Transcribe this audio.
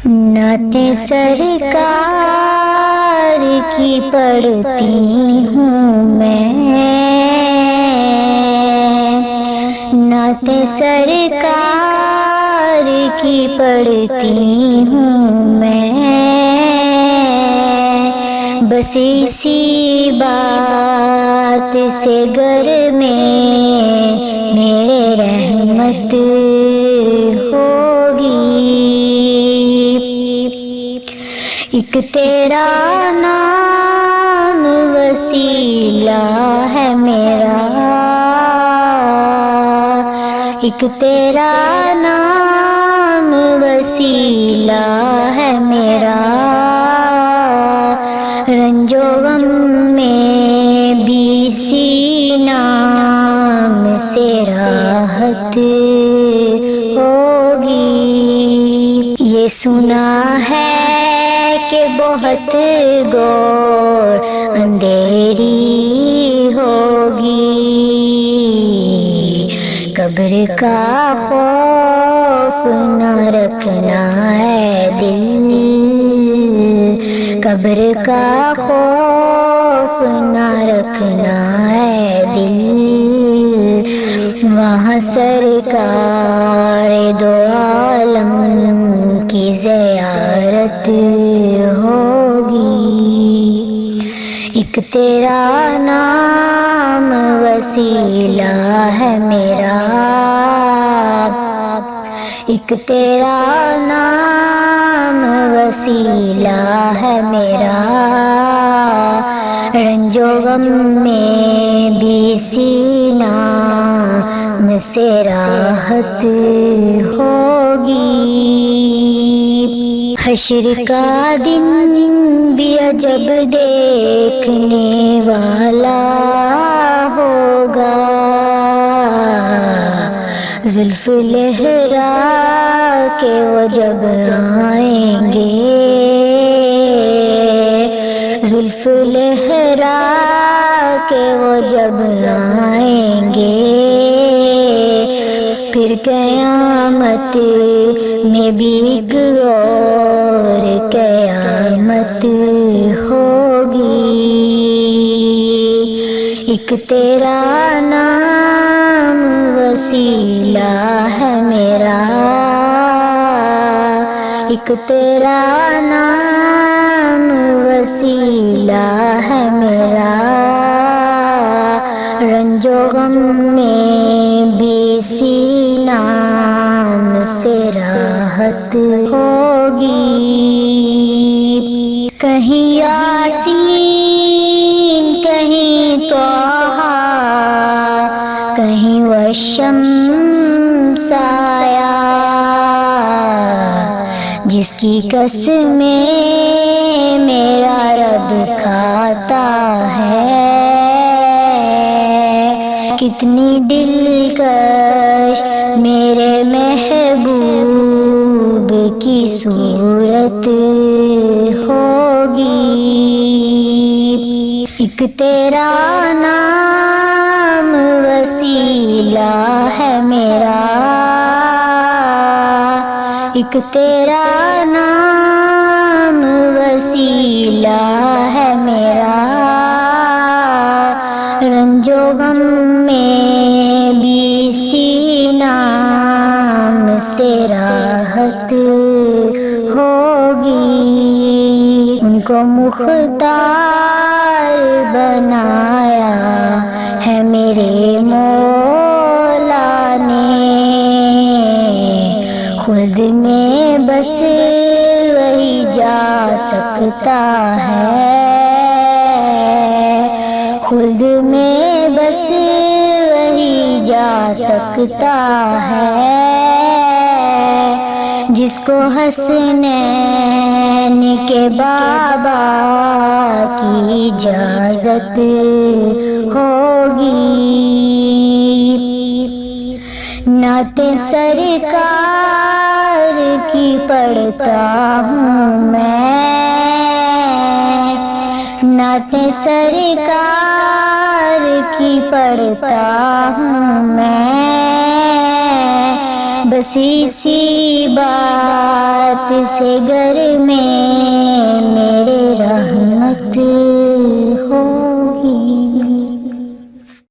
نعتیں سرکار کی پڑھتی ہوں میں، نعتیں سرکار کی پڑھتی ہوں میں، بس اسی بات سے گھر میں میرے رحمت ہوگی۔ ایک تیرا نام وسیلہ ہے میرا، ایک تیرا نام وسیلہ ہے میرا، رنج و غم میں بھی اسی نام سے راحت ہوگی۔ یہ سنا ہے کہ بہت گور اندھیری ہوگی، قبر کا خوف نہ رکھنا ہے دل، قبر کا خوف نہ رکھنا ہے دل، وہاں سرکار دو عالم کی زیارت ہوگی۔ ایک تیرا نام وسیلہ ہے میرا، ایک تیرا نام وسیلہ ہے میرا، رنج و غم میں بھی اسی نام سے راحت ہوگی۔ حشر کا دن بھی عجب دیکھنے والا ہوگا، زلف لہرا کے وہ جب آئیں گے، زلف لہرا کے وہ جب آئیں گے، پھر قیامت میں بھی ایک اور قیامت ہوگی۔ ایک تیرا نام وسیلہ ہے میرا، ایک تیرا نام وسیلہ ہے میرا، رنج و غم میں بھی اسی نام سے راحت ہوگی۔ کہیں یاسین کہیں طٰہٰ کہیں والشمس آیا، جس کی قسمیں میرا رب کھاتا ہے، کتنی دلکش میرے محبوب کی صورت ہوگی۔ ایک تیرا نام وسیلہ ہے میرا، ایک تیرا نام وسیلہ ہے میرا، رنج و غم میں بھی اسی نام سے راحت ہوگی۔ ان کو مختار بنایا ہے میرے مولا نے، خلد میں بس وہی جا سکتا ہے، خلد میں بس وہی جا سکتا ہے، جس کو حسنین کے بابا کی اجازت ہوگی۔ نعتیں سرکار کی پڑھتا ہوں میں، نعتیں سرکار کی پڑھتا ہوں میں، بس اسی بات رات سے گر میں میرے رحمت